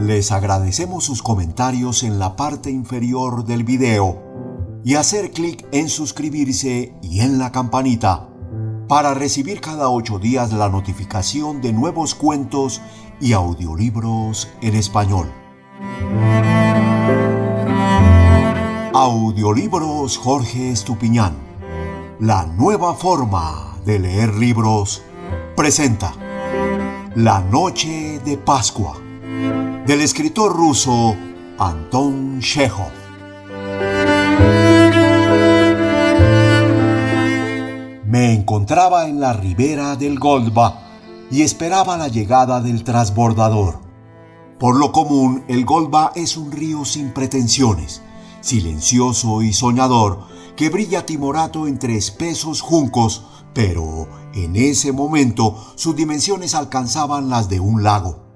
Les agradecemos sus comentarios en la parte inferior del video y hacer clic en suscribirse y en la campanita para recibir cada 8 días la notificación de nuevos cuentos y audiolibros en español. Audiolibros Jorge Estupiñán, la nueva forma de leer libros, presenta La Noche de Pascua, del escritor ruso Anton Chejov. Me encontraba en la ribera del Volga y esperaba la llegada del transbordador. Por lo común, el Volga es un río sin pretensiones, silencioso y soñador, que brilla timorato entre espesos juncos, pero en ese momento sus dimensiones alcanzaban las de un lago.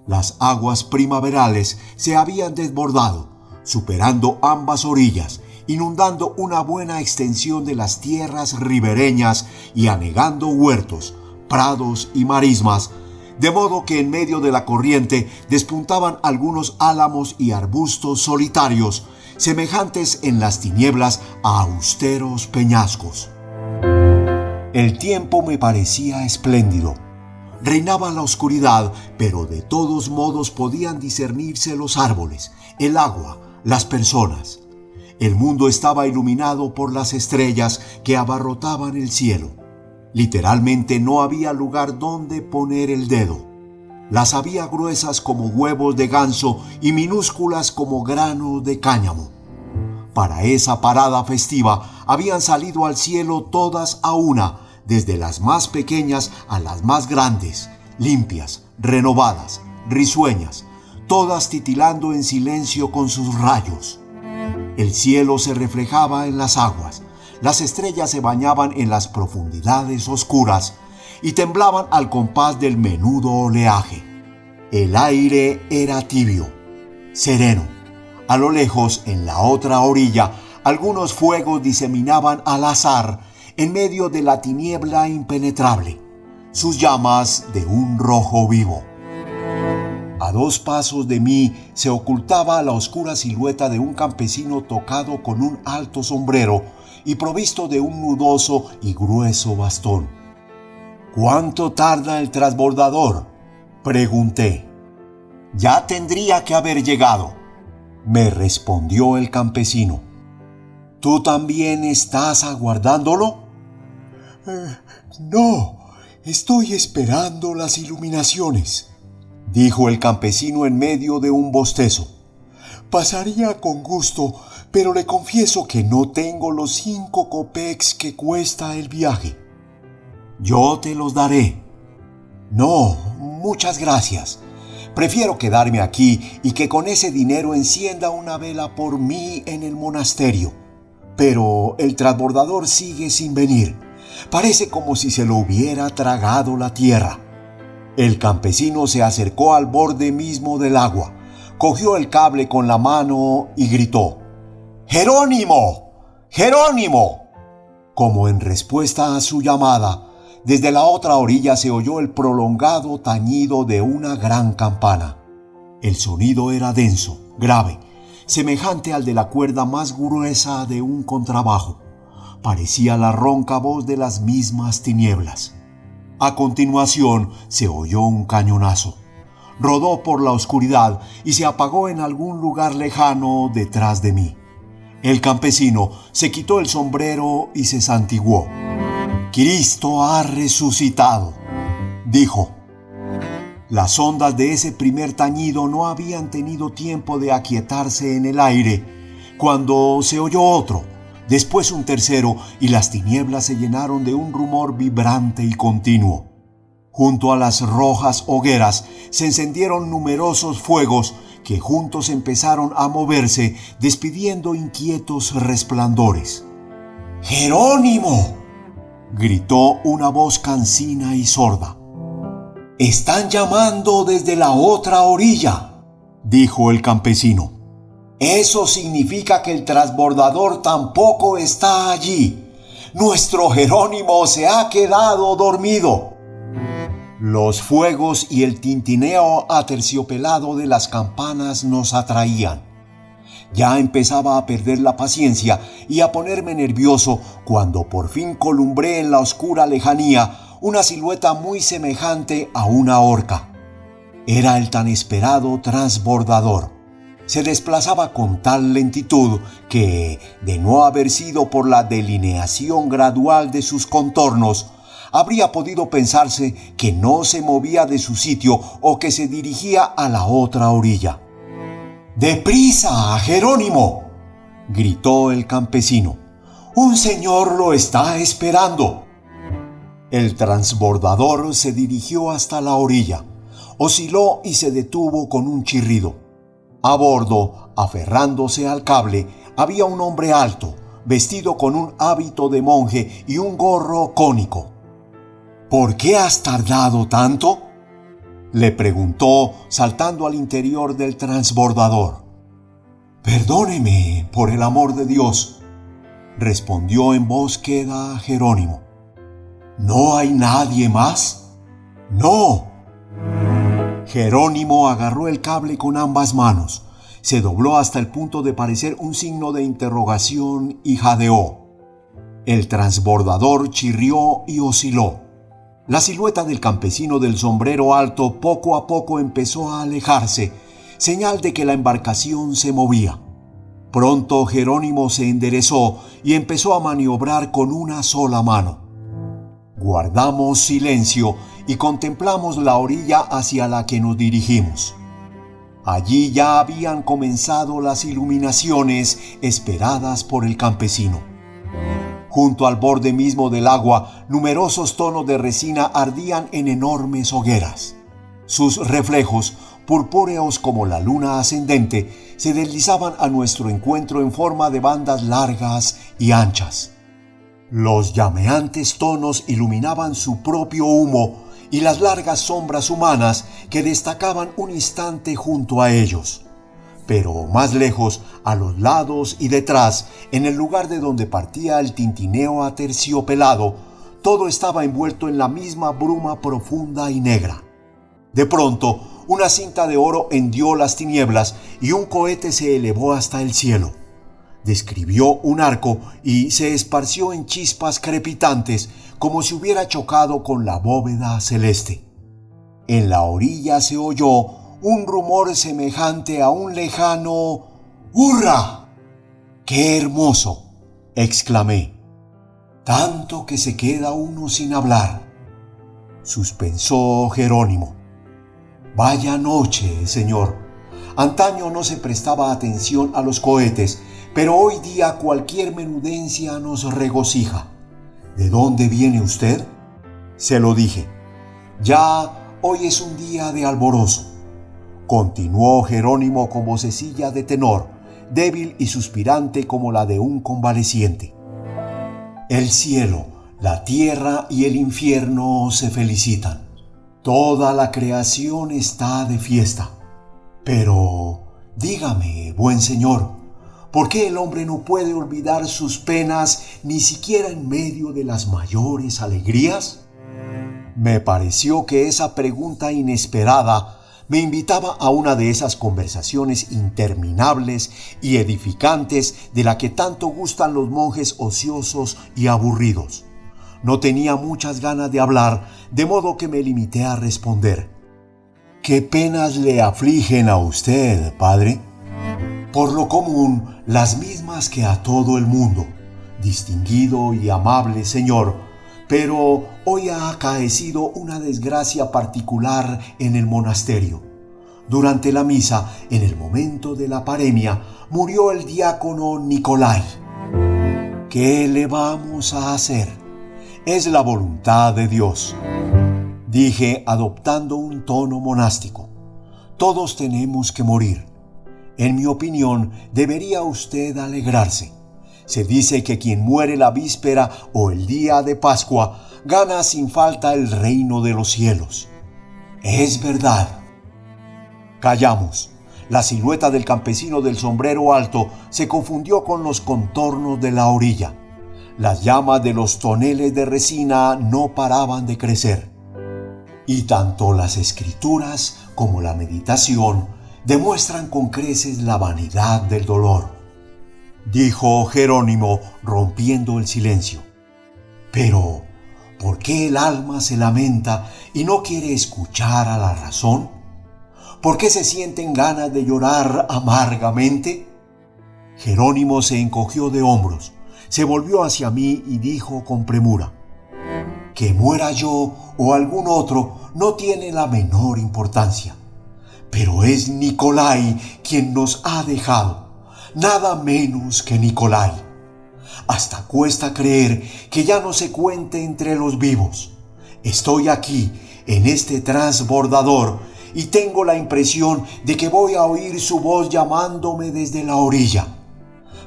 Las aguas primaverales se habían desbordado, superando ambas orillas, inundando una buena extensión de las tierras ribereñas y anegando huertos, prados y marismas, de modo que en medio de la corriente despuntaban algunos álamos y arbustos solitarios, semejantes en las tinieblas a austeros peñascos. El tiempo me parecía espléndido. Reinaba la oscuridad, pero de todos modos podían discernirse los árboles, el agua, las personas. El mundo estaba iluminado por las estrellas que abarrotaban el cielo. Literalmente no había lugar donde poner el dedo. Las había gruesas como huevos de ganso y minúsculas como granos de cáñamo. Para esa parada festiva habían salido al cielo todas a una, desde las más pequeñas a las más grandes, limpias, renovadas, risueñas, todas titilando en silencio con sus rayos. El cielo se reflejaba en las aguas, las estrellas se bañaban en las profundidades oscuras y temblaban al compás del menudo oleaje. El aire era tibio, sereno. A lo lejos, en la otra orilla, algunos fuegos diseminaban al azar en medio de la tiniebla impenetrable, sus llamas de un rojo vivo. A 2 pasos de mí se ocultaba la oscura silueta de un campesino tocado con un alto sombrero y provisto de un nudoso y grueso bastón. ¿Cuánto tarda el transbordador?, pregunté. Ya tendría que haber llegado, me respondió el campesino. ¿Tú también estás aguardándolo? No, estoy esperando las iluminaciones, dijo el campesino en medio de un bostezo. Pasaría con gusto, pero le confieso que no tengo los 5 kopecks que cuesta el viaje. Yo te los daré. No, muchas gracias. Prefiero quedarme aquí y que con ese dinero encienda una vela por mí en el monasterio. Pero el transbordador sigue sin venir. Parece como si se lo hubiera tragado la tierra. El campesino se acercó al borde mismo del agua, cogió el cable con la mano y gritó: ¡Jerónimo! ¡Jerónimo! Como en respuesta a su llamada, desde la otra orilla se oyó el prolongado tañido de una gran campana. El sonido era denso, grave, semejante al de la cuerda más gruesa de un contrabajo. Parecía la ronca voz de las mismas tinieblas. A continuación se oyó un cañonazo. Rodó por la oscuridad y se apagó en algún lugar lejano detrás de mí. El campesino se quitó el sombrero y se santiguó. «Cristo ha resucitado», dijo. Las ondas de ese primer tañido no habían tenido tiempo de aquietarse en el aire cuando se oyó otro, después un tercero, y las tinieblas se llenaron de un rumor vibrante y continuo. Junto a las rojas hogueras se encendieron numerosos fuegos que juntos empezaron a moverse, despidiendo inquietos resplandores. «¡Jerónimo!», gritó una voz cansina y sorda. «Están llamando desde la otra orilla», dijo el campesino. «Eso significa que el transbordador tampoco está allí. Nuestro Jerónimo se ha quedado dormido». Los fuegos y el tintineo aterciopelado de las campanas nos atraían. Ya empezaba a perder la paciencia y a ponerme nervioso cuando por fin columbré en la oscura lejanía una silueta muy semejante a una orca. Era el tan esperado transbordador. Se desplazaba con tal lentitud que, de no haber sido por la delineación gradual de sus contornos, habría podido pensarse que no se movía de su sitio o que se dirigía a la otra orilla. ¡Deprisa, Jerónimo!, gritó el campesino. ¡Un señor lo está esperando! El transbordador se dirigió hasta la orilla, osciló y se detuvo con un chirrido. A bordo, aferrándose al cable, había un hombre alto, vestido con un hábito de monje y un gorro cónico. ¿Por qué has tardado tanto?, le preguntó, saltando al interior del transbordador. Perdóneme, por el amor de Dios, respondió en voz queda Jerónimo. ¿No hay nadie más? No. Jerónimo agarró el cable con ambas manos, se dobló hasta el punto de parecer un signo de interrogación y jadeó. El transbordador chirrió y osciló. La silueta del campesino del sombrero alto poco a poco empezó a alejarse, señal de que la embarcación se movía. Pronto Jerónimo se enderezó y empezó a maniobrar con una sola mano. Guardamos silencio y contemplamos la orilla hacia la que nos dirigimos. Allí ya habían comenzado las iluminaciones esperadas por el campesino. Junto al borde mismo del agua, numerosos tonos de resina ardían en enormes hogueras. Sus reflejos, purpúreos como la luna ascendente, se deslizaban a nuestro encuentro en forma de bandas largas y anchas. Los llameantes tonos iluminaban su propio humo y las largas sombras humanas que destacaban un instante junto a ellos. Pero más lejos, a los lados y detrás, en el lugar de donde partía el tintineo aterciopelado, todo estaba envuelto en la misma bruma profunda y negra. De pronto, una cinta de oro hendió las tinieblas y un cohete se elevó hasta el cielo. Describió un arco y se esparció en chispas crepitantes como si hubiera chocado con la bóveda celeste. En la orilla se oyó un rumor semejante a un lejano ¡hurra! ¡Qué hermoso!, exclamé. Tanto que se queda uno sin hablar, suspensó Jerónimo. Vaya noche, señor. Antaño no se prestaba atención a los cohetes, pero hoy día cualquier menudencia nos regocija. ¿De dónde viene usted?, se lo dije. Ya hoy es un día de alborozo, continuó Jerónimo con vocecilla de tenor, débil y suspirante como la de un convaleciente. El cielo, la tierra y el infierno se felicitan. Toda la creación está de fiesta. Pero, dígame, buen señor, ¿por qué el hombre no puede olvidar sus penas ni siquiera en medio de las mayores alegrías? Me pareció que esa pregunta inesperada me invitaba a una de esas conversaciones interminables y edificantes de la que tanto gustan los monjes ociosos y aburridos. No tenía muchas ganas de hablar, de modo que me limité a responder. ¿Qué penas le afligen a usted, padre? Por lo común, las mismas que a todo el mundo, distinguido y amable señor, pero hoy ha acaecido una desgracia particular en el monasterio. Durante la misa, en el momento de la paremia, murió el diácono Nicolai. ¿Qué le vamos a hacer? Es la voluntad de Dios, dije adoptando un tono monástico. Todos tenemos que morir. En mi opinión, debería usted alegrarse. Se dice que quien muere la víspera o el día de Pascua gana sin falta el reino de los cielos. Es verdad. Callamos. La silueta del campesino del sombrero alto se confundió con los contornos de la orilla. Las llamas de los toneles de resina no paraban de crecer. Y tanto las escrituras como la meditación demuestran con creces la vanidad del dolor, dijo Jerónimo rompiendo el silencio. Pero, ¿por qué el alma se lamenta y no quiere escuchar a la razón? ¿Por qué se sienten ganas de llorar amargamente? Jerónimo se encogió de hombros, se volvió hacia mí y dijo con premura: que muera yo o algún otro no tiene la menor importancia, pero es Nicolai quien nos ha dejado, nada menos que Nicolai. Hasta cuesta creer que ya no se cuente entre los vivos. Estoy aquí, en este transbordador, y tengo la impresión de que voy a oír su voz llamándome desde la orilla.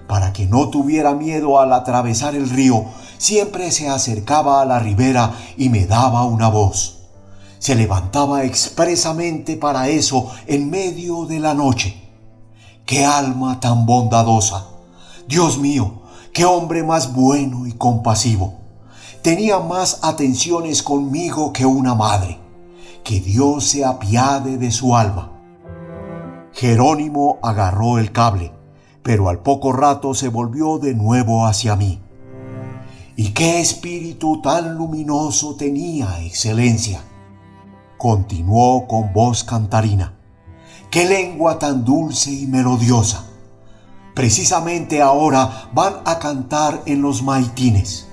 Para que no tuviera miedo al atravesar el río, siempre se acercaba a la ribera y me daba una voz. Se levantaba expresamente para eso en medio de la noche. ¡Qué alma tan bondadosa! Dios mío, qué hombre más bueno y compasivo. Tenía más atenciones conmigo que una madre. Que Dios se apiade de su alma. Jerónimo agarró el cable, pero al poco rato se volvió de nuevo hacia mí. ¿Y qué espíritu tan luminoso tenía, Excelencia?, continuó con voz cantarina. ¡Qué lengua tan dulce y melodiosa! Precisamente ahora van a cantar en los maitines.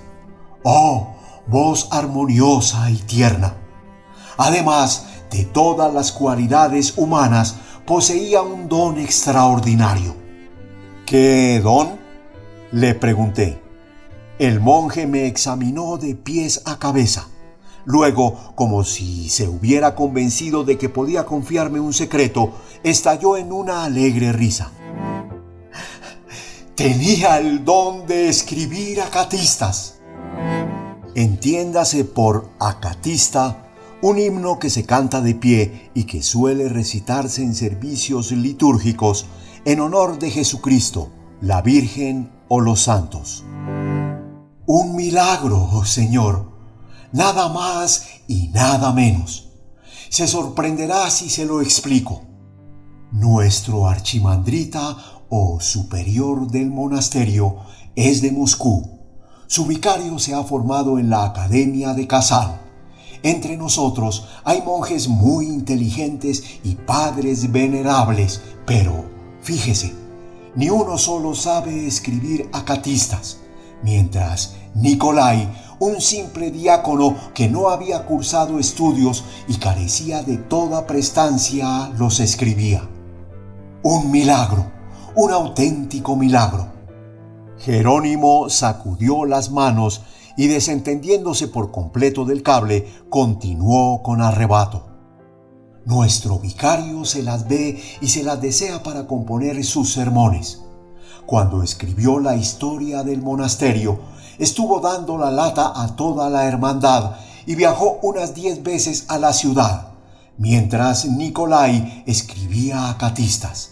¡Oh, voz armoniosa y tierna! Además de todas las cualidades humanas, poseía un don extraordinario. ¿Qué don?, le pregunté. El monje me examinó de pies a cabeza. Luego, como si se hubiera convencido de que podía confiarme un secreto, estalló en una alegre risa. Tenía el don de escribir acatistas. Entiéndase por acatista un himno que se canta de pie y que suele recitarse en servicios litúrgicos en honor de Jesucristo, la Virgen o los santos. Un milagro, Señor, nada más y nada menos. Se sorprenderá si se lo explico. Nuestro archimandrita o superior del monasterio es de Moscú. Su vicario se ha formado en la Academia de Kazán. Entre nosotros hay monjes muy inteligentes y padres venerables, pero, fíjese, ni uno solo sabe escribir acatistas, mientras Nicolai, un simple diácono que no había cursado estudios y carecía de toda prestancia, los escribía. Un milagro, un auténtico milagro. Jerónimo sacudió las manos y, desentendiéndose por completo del cable, continuó con arrebato. Nuestro vicario se las ve y se las desea para componer sus sermones. Cuando escribió la historia del monasterio, estuvo dando la lata a toda la hermandad y viajó unas 10 veces a la ciudad, mientras Nicolai escribía acatistas.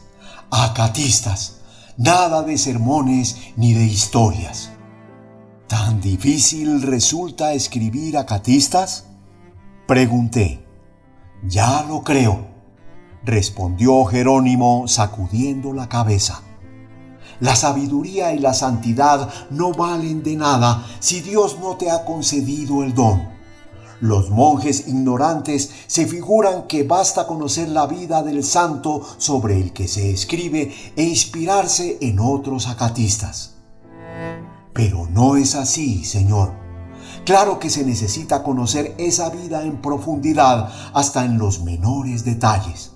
Acatistas, nada de sermones ni de historias. ¿Tan difícil resulta escribir acatistas?, pregunté. Ya lo creo, respondió Jerónimo sacudiendo la cabeza. La sabiduría y la santidad no valen de nada si Dios no te ha concedido el don. Los monjes ignorantes se figuran que basta conocer la vida del santo sobre el que se escribe e inspirarse en otros acatistas. Pero no es así, Señor. Claro que se necesita conocer esa vida en profundidad, hasta en los menores detalles.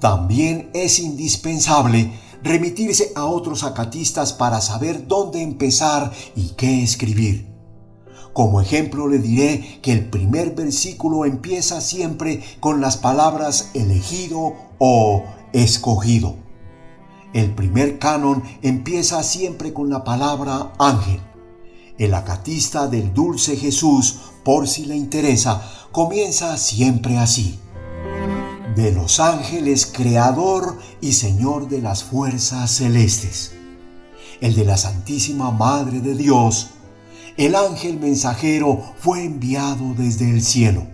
También es indispensable remitirse a otros acatistas para saber dónde empezar y qué escribir. Como ejemplo le diré que el primer versículo empieza siempre con las palabras elegido o escogido. El primer canon empieza siempre con la palabra ángel. El acatista del Dulce Jesús, por si le interesa, comienza siempre así. De los ángeles creador y señor de las fuerzas celestes. El de la Santísima Madre de Dios, el ángel mensajero fue enviado desde el cielo.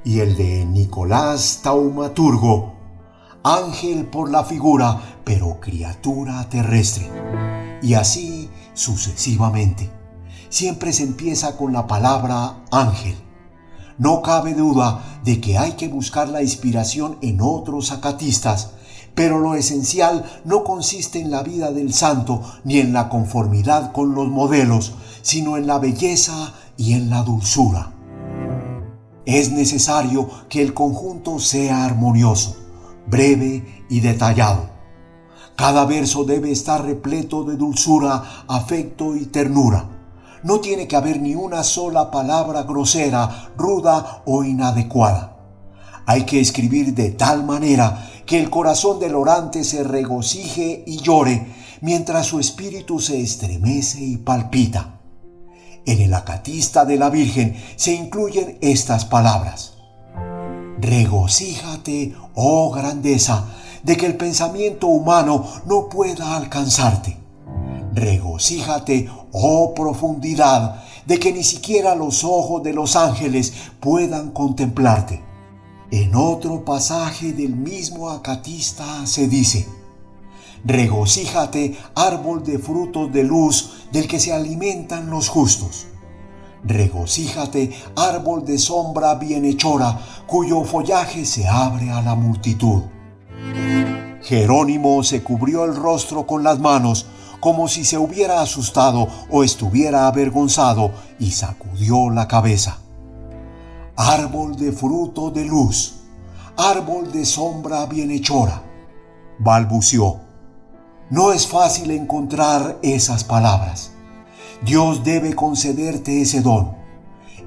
y el de Nicolás Taumaturgo, ángel por la figura, pero criatura terrestre. Y así sucesivamente. Siempre se empieza con la palabra ángel. No cabe duda de que hay que buscar la inspiración en otros acatistas, pero lo esencial no consiste en la vida del santo ni en la conformidad con los modelos, sino en la belleza y en la dulzura. Es necesario que el conjunto sea armonioso, breve y detallado. Cada verso debe estar repleto de dulzura, afecto y ternura. No tiene que haber ni una sola palabra grosera, ruda o inadecuada. Hay que escribir de tal manera que el corazón del orante se regocije y llore, mientras su espíritu se estremece y palpita. En el acatista de la Virgen se incluyen estas palabras: regocíjate, oh grandeza, de que el pensamiento humano no pueda alcanzarte. Regocíjate, oh profundidad, de que ni siquiera los ojos de los ángeles puedan contemplarte. En otro pasaje del mismo acatista se dice: regocíjate, árbol de frutos de luz, del que se alimentan los justos. Regocíjate, árbol de sombra bienhechora, cuyo follaje se abre a la multitud. Jerónimo se cubrió el rostro con las manos, como si se hubiera asustado o estuviera avergonzado, y sacudió la cabeza. Árbol de fruto de luz, árbol de sombra bienhechora, balbuceó. No es fácil encontrar esas palabras. Dios debe concederte ese don.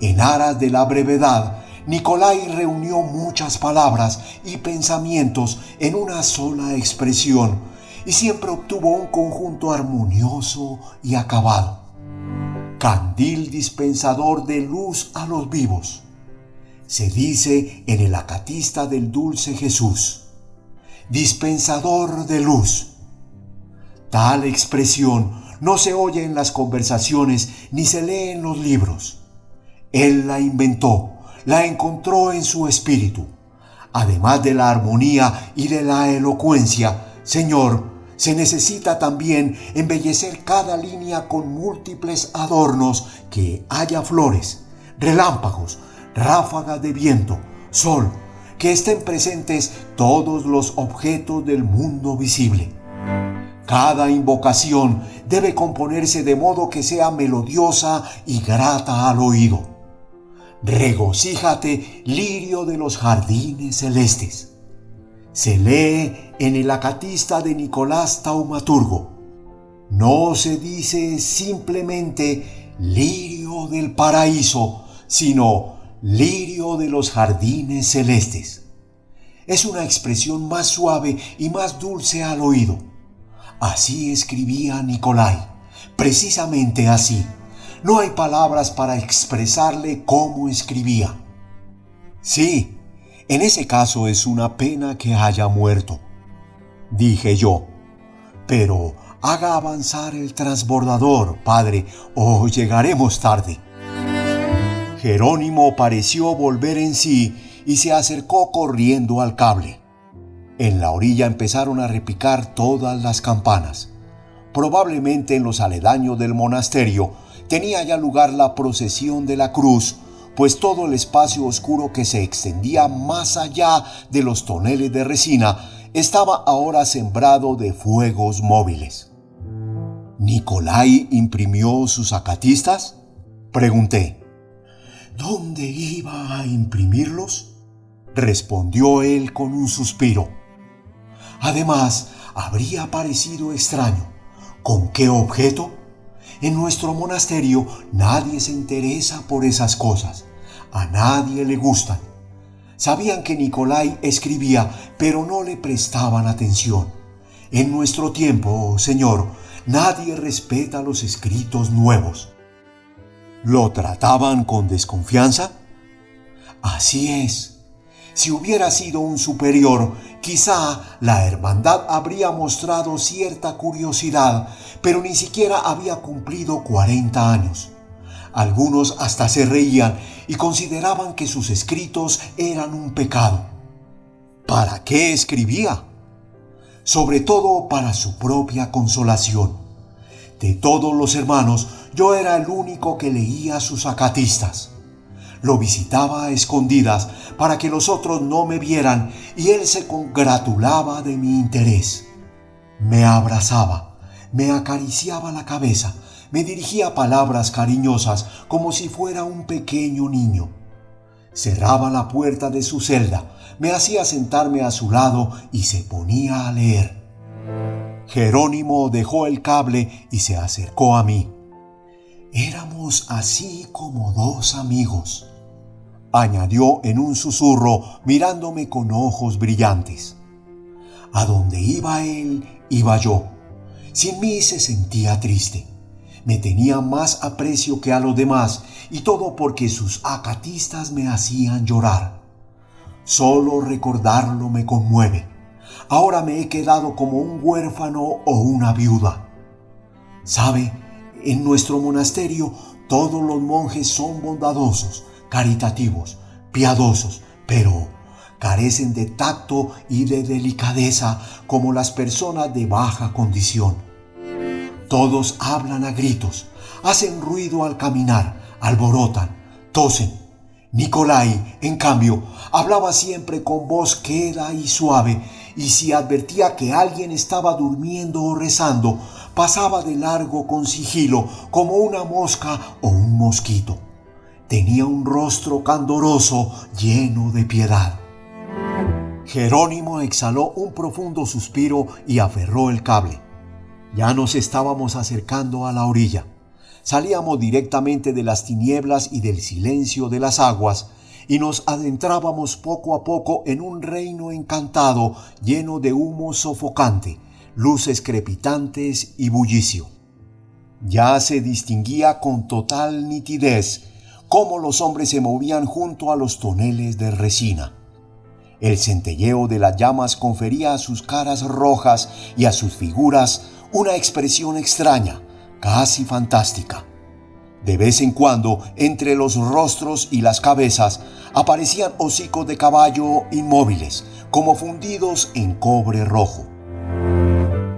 En aras de la brevedad, Nicolai reunió muchas palabras y pensamientos en una sola expresión y siempre obtuvo un conjunto armonioso y acabado. Candil dispensador de luz a los vivos. Se dice en el acatista del Dulce Jesús: dispensador de luz. Tal expresión no se oye en las conversaciones ni se lee en los libros. Él la inventó, la encontró en su espíritu. Además de la armonía y de la elocuencia, Señor, se necesita también embellecer cada línea con múltiples adornos, que haya flores, relámpagos, ráfagas de viento, sol, que estén presentes todos los objetos del mundo visible. Cada invocación debe componerse de modo que sea melodiosa y grata al oído. Regocíjate, lirio de los jardines celestes. Se lee en el acatista de Nicolás Taumaturgo. No se dice simplemente lirio del paraíso, sino lirio de los jardines celestes. Es una expresión más suave y más dulce al oído. Así escribía Nicolai, precisamente así. No hay palabras para expresarle cómo escribía. Sí, en ese caso es una pena que haya muerto, dije yo. Pero haga avanzar el transbordador, padre, o llegaremos tarde. Jerónimo pareció volver en sí y se acercó corriendo al cable. En la orilla empezaron a repicar todas las campanas. Probablemente en los aledaños del monasterio tenía ya lugar la procesión de la cruz, pues todo el espacio oscuro que se extendía más allá de los toneles de resina estaba ahora sembrado de fuegos móviles. ¿Nicolai imprimió sus acatistas?, pregunté. ¿Dónde iba a imprimirlos?, respondió él con un suspiro. Además, habría parecido extraño. ¿Con qué objeto? En nuestro monasterio nadie se interesa por esas cosas. A nadie le gustan. Sabían que Nicolai escribía, pero no le prestaban atención. En nuestro tiempo, señor, nadie respeta los escritos nuevos. ¿Lo trataban con desconfianza? Así es. Si hubiera sido un superior, quizá la hermandad habría mostrado cierta curiosidad, pero ni siquiera había cumplido 40 años. Algunos hasta se reían y consideraban que sus escritos eran un pecado. ¿Para qué escribía? Sobre todo para su propia consolación. De todos los hermanos, yo era el único que leía sus acatistas. Lo visitaba a escondidas para que los otros no me vieran y él se congratulaba de mi interés. Me abrazaba, me acariciaba la cabeza, me dirigía palabras cariñosas como si fuera un pequeño niño. Cerraba la puerta de su celda, me hacía sentarme a su lado y se ponía a leer. Jerónimo dejó el cable y se acercó a mí. Éramos así como dos amigos, añadió en un susurro mirándome con ojos brillantes. A donde iba él, iba yo. Sin mí se sentía triste. Me tenía más aprecio que a los demás y todo porque sus acatistas me hacían llorar. Solo recordarlo me conmueve. Ahora me he quedado como un huérfano o una viuda. ¿Sabe? En nuestro monasterio todos los monjes son bondadosos, caritativos, piadosos, pero carecen de tacto y de delicadeza como las personas de baja condición. Todos hablan a gritos, hacen ruido al caminar, alborotan, tosen. Nicolai, en cambio, hablaba siempre con voz queda y suave, y si advertía que alguien estaba durmiendo o rezando, pasaba de largo con sigilo como una mosca o un mosquito. Tenía un rostro candoroso lleno de piedad. Jerónimo exhaló un profundo suspiro y aferró el cable. Ya nos estábamos acercando a la orilla. Salíamos directamente de las tinieblas y del silencio de las aguas y nos adentrábamos poco a poco en un reino encantado lleno de humo sofocante, luces crepitantes y bullicio. Ya se distinguía con total nitidez cómo los hombres se movían junto a los toneles de resina. El centelleo de las llamas confería a sus caras rojas y a sus figuras una expresión extraña, casi fantástica. De vez en cuando, entre los rostros y las cabezas, aparecían hocicos de caballo inmóviles, como fundidos en cobre rojo.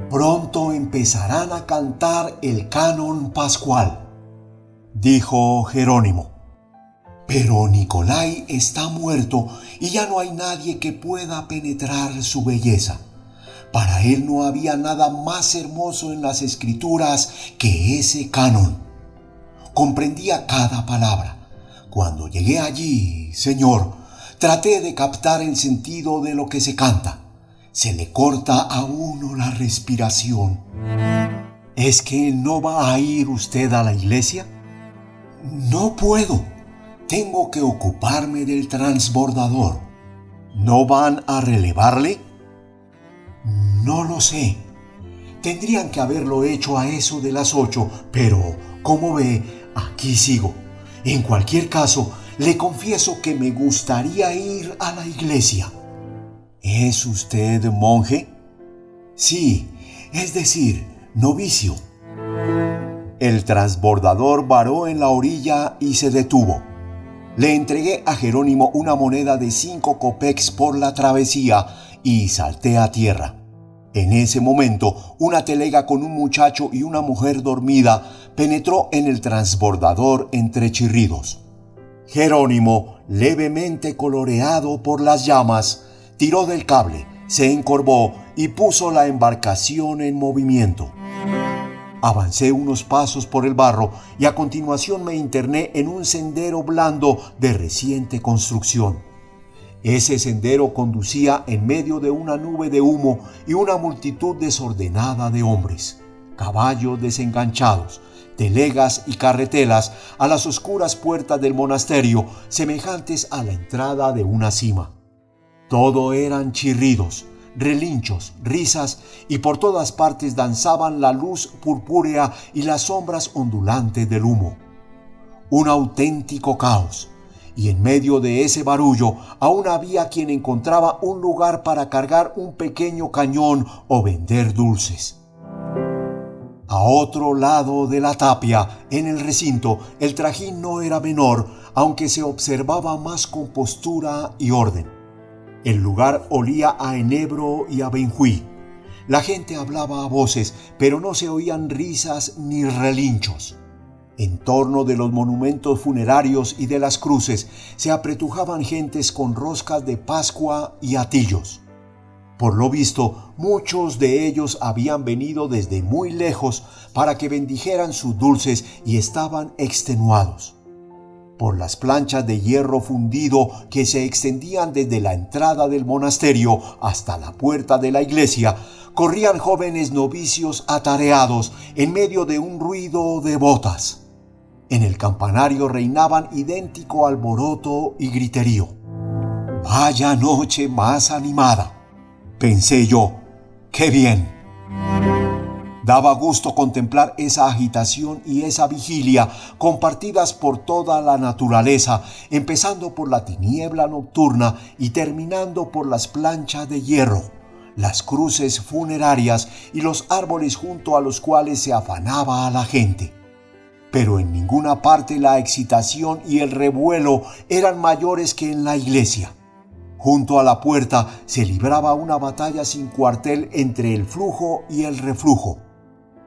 Pronto empezarán a cantar el canon pascual, dijo Jerónimo. Pero Nicolai está muerto y ya no hay nadie que pueda penetrar su belleza. Para él no había nada más hermoso en las escrituras que ese canon. Comprendía cada palabra. Cuando llegué allí, Señor, traté de captar el sentido de lo que se canta. Se le corta a uno la respiración. ¿Es que no va a ir usted a la iglesia? No puedo. Tengo que ocuparme del transbordador. ¿No van a relevarle? No lo sé. Tendrían que haberlo hecho a eso de las 8, pero, como ve, aquí sigo. En cualquier caso, le confieso que me gustaría ir a la iglesia. ¿Es usted monje? Sí, es decir, novicio. El transbordador varó en la orilla y se detuvo. Le entregué a Jerónimo una moneda de 5 copex por la travesía y salté a tierra. En ese momento, una telega con un muchacho y una mujer dormida penetró en el transbordador entre chirridos. Jerónimo, levemente coloreado por las llamas, tiró del cable, se encorvó y puso la embarcación en movimiento. Avancé unos pasos por el barro y a continuación me interné en un sendero blando de reciente construcción. Ese sendero conducía en medio de una nube de humo y una multitud desordenada de hombres, caballos desenganchados, telegas y carretelas a las oscuras puertas del monasterio, semejantes a la entrada de una sima. Todo eran chirridos, relinchos, risas, y por todas partes danzaban la luz purpúrea y las sombras ondulantes del humo. Un auténtico caos, y en medio de ese barullo aún había quien encontraba un lugar para cargar un pequeño cañón o vender dulces. A otro lado de la tapia, en el recinto, el trajín no era menor, aunque se observaba más compostura y orden. El lugar olía a enebro y a benjuí. La gente hablaba a voces, pero no se oían risas ni relinchos. En torno de los monumentos funerarios y de las cruces se apretujaban gentes con roscas de Pascua y atillos. Por lo visto, muchos de ellos habían venido desde muy lejos para que bendijeran sus dulces y estaban extenuados. Por las planchas de hierro fundido que se extendían desde la entrada del monasterio hasta la puerta de la iglesia, corrían jóvenes novicios atareados en medio de un ruido de botas. En el campanario reinaban idéntico alboroto y griterío. «Vaya noche más animada», pensé yo. ¡Qué bien! Daba gusto contemplar esa agitación y esa vigilia compartidas por toda la naturaleza, empezando por la tiniebla nocturna y terminando por las planchas de hierro, las cruces funerarias y los árboles junto a los cuales se afanaba a la gente. Pero en ninguna parte la excitación y el revuelo eran mayores que en la iglesia. Junto a la puerta se libraba una batalla sin cuartel entre el flujo y el reflujo.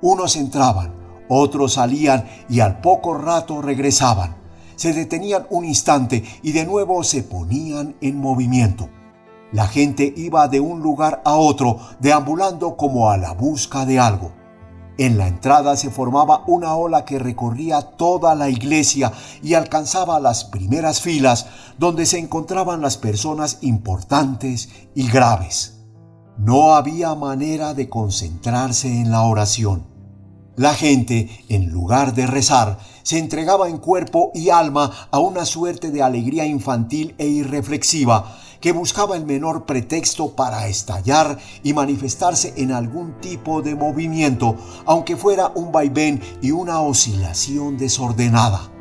Unos entraban, otros salían y al poco rato regresaban. Se detenían un instante y de nuevo se ponían en movimiento. La gente iba de un lugar a otro, deambulando como a la busca de algo. En la entrada se formaba una ola que recorría toda la iglesia y alcanzaba las primeras filas, donde se encontraban las personas importantes y graves. No había manera de concentrarse en la oración. La gente, en lugar de rezar, se entregaba en cuerpo y alma a una suerte de alegría infantil e irreflexiva que buscaba el menor pretexto para estallar y manifestarse en algún tipo de movimiento, aunque fuera un vaivén y una oscilación desordenada.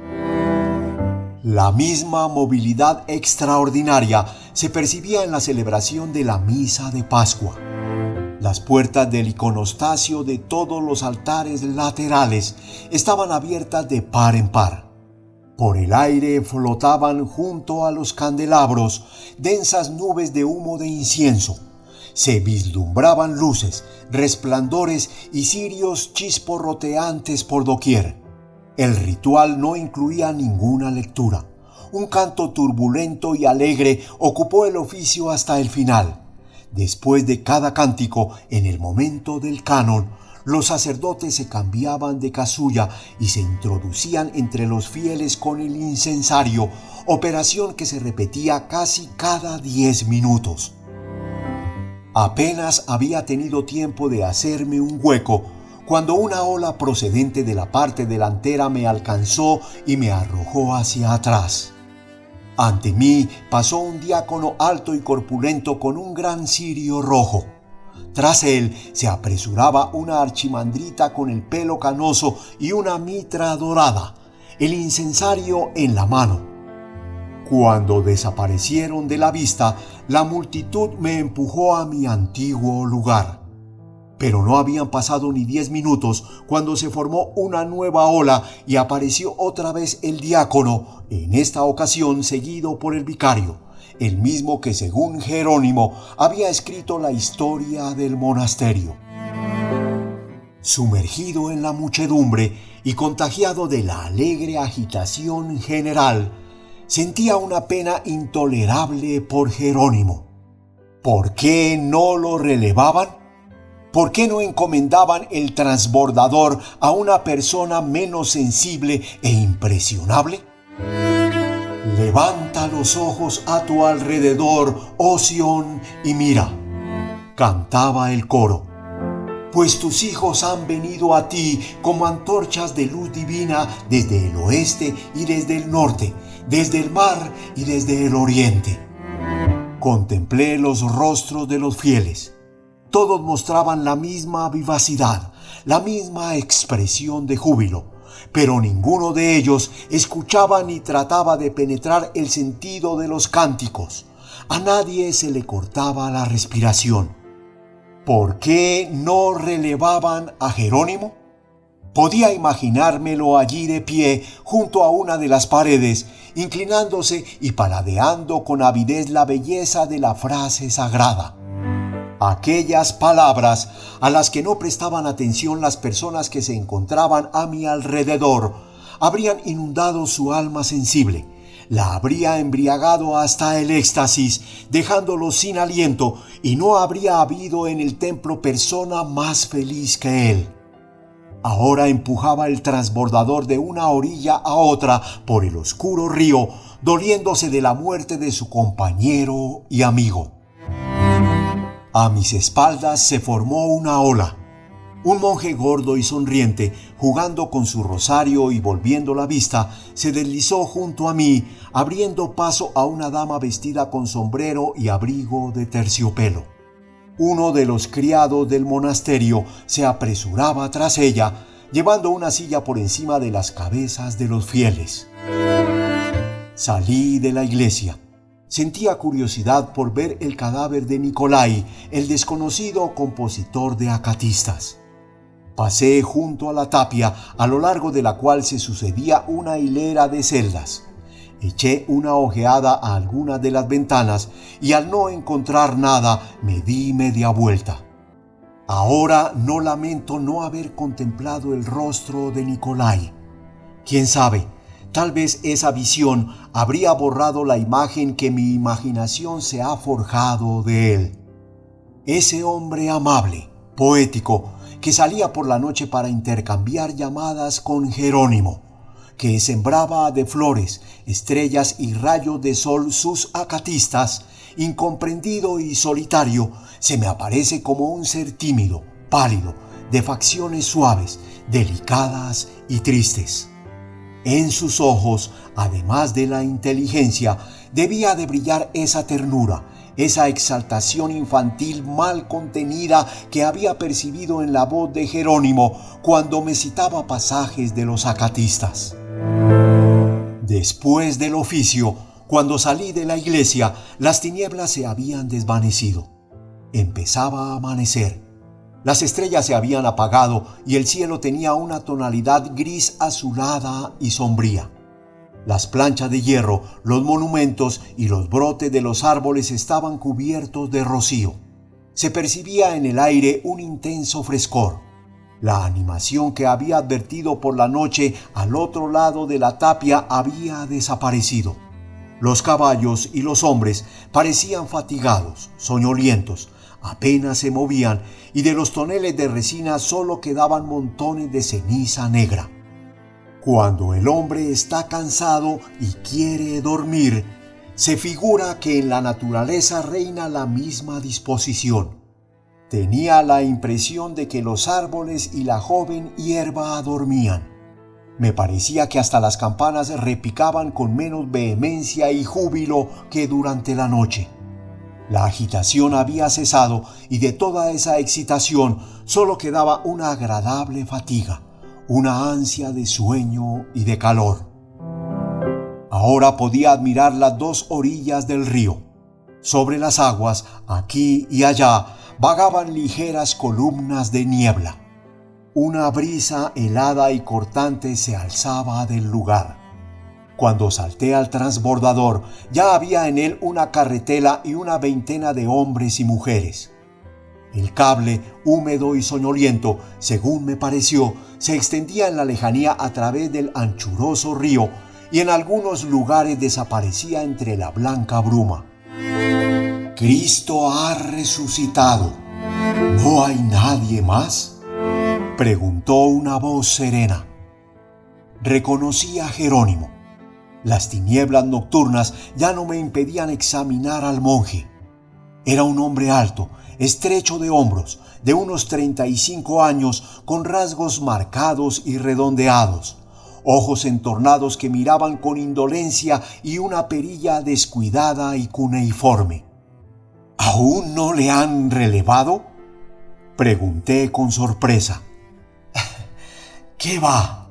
La misma movilidad extraordinaria se percibía en la celebración de la misa de Pascua. Las puertas del iconostasio de todos los altares laterales estaban abiertas de par en par. Por el aire flotaban junto a los candelabros densas nubes de humo de incienso. Se vislumbraban luces, resplandores y cirios chisporroteantes por doquier. El ritual no incluía ninguna lectura. Un canto turbulento y alegre ocupó el oficio hasta el final. Después de cada cántico, en el momento del canon, los sacerdotes se cambiaban de casulla y se introducían entre los fieles con el incensario, operación que se repetía casi cada 10 minutos. Apenas había tenido tiempo de hacerme un hueco cuando una ola procedente de la parte delantera me alcanzó y me arrojó hacia atrás. Ante mí pasó un diácono alto y corpulento con un gran cirio rojo. Tras él se apresuraba una archimandrita con el pelo canoso y una mitra dorada, el incensario en la mano. Cuando desaparecieron de la vista, la multitud me empujó a mi antiguo lugar. Pero no habían pasado ni 10 minutos cuando se formó una nueva ola y apareció otra vez el diácono, en esta ocasión seguido por el vicario, el mismo que según Jerónimo había escrito la historia del monasterio. Sumergido en la muchedumbre y contagiado de la alegre agitación general, sentía una pena intolerable por Jerónimo. ¿Por qué no lo relevaban? ¿Por qué no encomendaban el transbordador a una persona menos sensible e impresionable? Levanta los ojos a tu alrededor, oh Sión, y mira, cantaba el coro, pues tus hijos han venido a ti como antorchas de luz divina desde el oeste y desde el norte, desde el mar y desde el oriente. Contemplé los rostros de los fieles. Todos mostraban la misma vivacidad, la misma expresión de júbilo, pero ninguno de ellos escuchaba ni trataba de penetrar el sentido de los cánticos. A nadie se le cortaba la respiración. ¿Por qué no relevaban a Jerónimo? Podía imaginármelo allí de pie junto a una de las paredes, inclinándose y paladeando con avidez la belleza de la frase sagrada. Aquellas palabras a las que no prestaban atención las personas que se encontraban a mi alrededor habrían inundado su alma sensible, la habría embriagado hasta el éxtasis, dejándolo sin aliento, y no habría habido en el templo persona más feliz que él. Ahora empujaba el transbordador de una orilla a otra por el oscuro río, doliéndose de la muerte de su compañero y amigo. A mis espaldas se formó una ola. Un monje gordo y sonriente, jugando con su rosario y volviendo la vista, se deslizó junto a mí, abriendo paso a una dama vestida con sombrero y abrigo de terciopelo. Uno de los criados del monasterio se apresuraba tras ella, llevando una silla por encima de las cabezas de los fieles. Salí de la iglesia. Sentía curiosidad por ver el cadáver de Nicolai, el desconocido compositor de acatistas. Pasé junto a la tapia, a lo largo de la cual se sucedía una hilera de celdas. Eché una ojeada a algunas de las ventanas y al no encontrar nada me di media vuelta. Ahora no lamento no haber contemplado el rostro de Nicolai. ¿Quién sabe? Tal vez esa visión habría borrado la imagen que mi imaginación se ha forjado de él. Ese hombre amable, poético, que salía por la noche para intercambiar llamadas con Jerónimo, que sembraba de flores, estrellas y rayos de sol sus acatistas, incomprendido y solitario, se me aparece como un ser tímido, pálido, de facciones suaves, delicadas y tristes. En sus ojos, además de la inteligencia, debía de brillar esa ternura, esa exaltación infantil mal contenida que había percibido en la voz de Jerónimo cuando me citaba pasajes de los acatistas. Después del oficio, cuando salí de la iglesia, las tinieblas se habían desvanecido. Empezaba a amanecer. Las estrellas se habían apagado y el cielo tenía una tonalidad gris azulada y sombría. Las planchas de hierro, los monumentos y los brotes de los árboles estaban cubiertos de rocío. Se percibía en el aire un intenso frescor. La animación que había advertido por la noche al otro lado de la tapia había desaparecido. Los caballos y los hombres parecían fatigados, soñolientos, apenas se movían y de los toneles de resina solo quedaban montones de ceniza negra. Cuando el hombre está cansado y quiere dormir, se figura que en la naturaleza reina la misma disposición. Tenía la impresión de que los árboles y la joven hierba dormían. Me parecía que hasta las campanas repicaban con menos vehemencia y júbilo que durante la noche. La agitación había cesado y de toda esa excitación solo quedaba una agradable fatiga, una ansia de sueño y de calor. Ahora podía admirar las dos orillas del río. Sobre las aguas, aquí y allá, vagaban ligeras columnas de niebla. Una brisa helada y cortante se alzaba del lugar. Cuando salté al transbordador, ya había en él una carretela y una veintena de hombres y mujeres. El cable, húmedo y soñoliento, según me pareció, se extendía en la lejanía a través del anchuroso río y en algunos lugares desaparecía entre la blanca bruma. ¿Cristo ha resucitado? ¿No hay nadie más?, preguntó una voz serena. Reconocí a Jerónimo. Las tinieblas nocturnas ya no me impedían examinar al monje. Era un hombre alto, estrecho de hombros, de unos 35 años, con rasgos marcados y redondeados, ojos entornados que miraban con indolencia y una perilla descuidada y cuneiforme. ¿Aún no le han relevado?, pregunté con sorpresa. ¿Qué va?,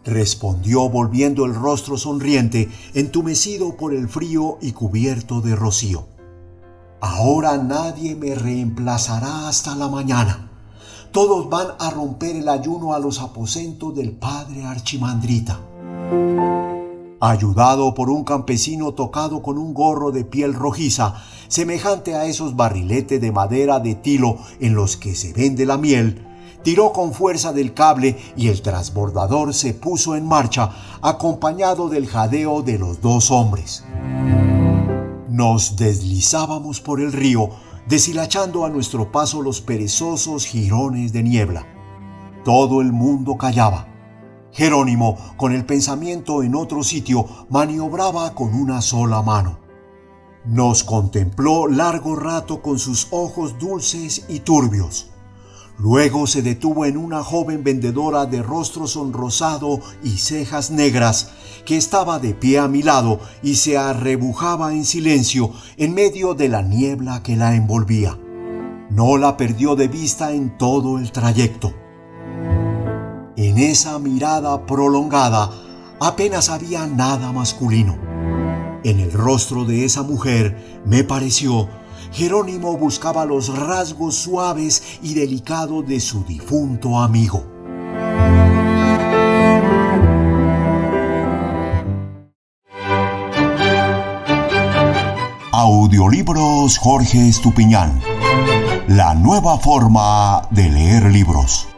respondió volviendo el rostro sonriente, entumecido por el frío y cubierto de rocío. Ahora nadie me reemplazará hasta la mañana. todos van a romper el ayuno a los aposentos del padre Archimandrita. Ayudado por un campesino tocado con un gorro de piel rojiza, semejante a esos barriletes de madera de tilo en los que se vende la miel, tiró con fuerza del cable y el transbordador se puso en marcha, acompañado del jadeo de los dos hombres. Nos deslizábamos por el río, deshilachando a nuestro paso los perezosos jirones de niebla. Todo el mundo callaba. Jerónimo, con el pensamiento en otro sitio, maniobraba con una sola mano. Nos contempló largo rato con sus ojos dulces y turbios. Luego se detuvo en una joven vendedora de rostro sonrosado y cejas negras, que estaba de pie a mi lado y se arrebujaba en silencio en medio de la niebla que la envolvía. No la perdió de vista en todo el trayecto. En esa mirada prolongada apenas había nada masculino. En el rostro de esa mujer, me pareció, Jerónimo buscaba los rasgos suaves y delicados de su difunto amigo. Audiolibros Jorge Estupiñán. La nueva forma de leer libros.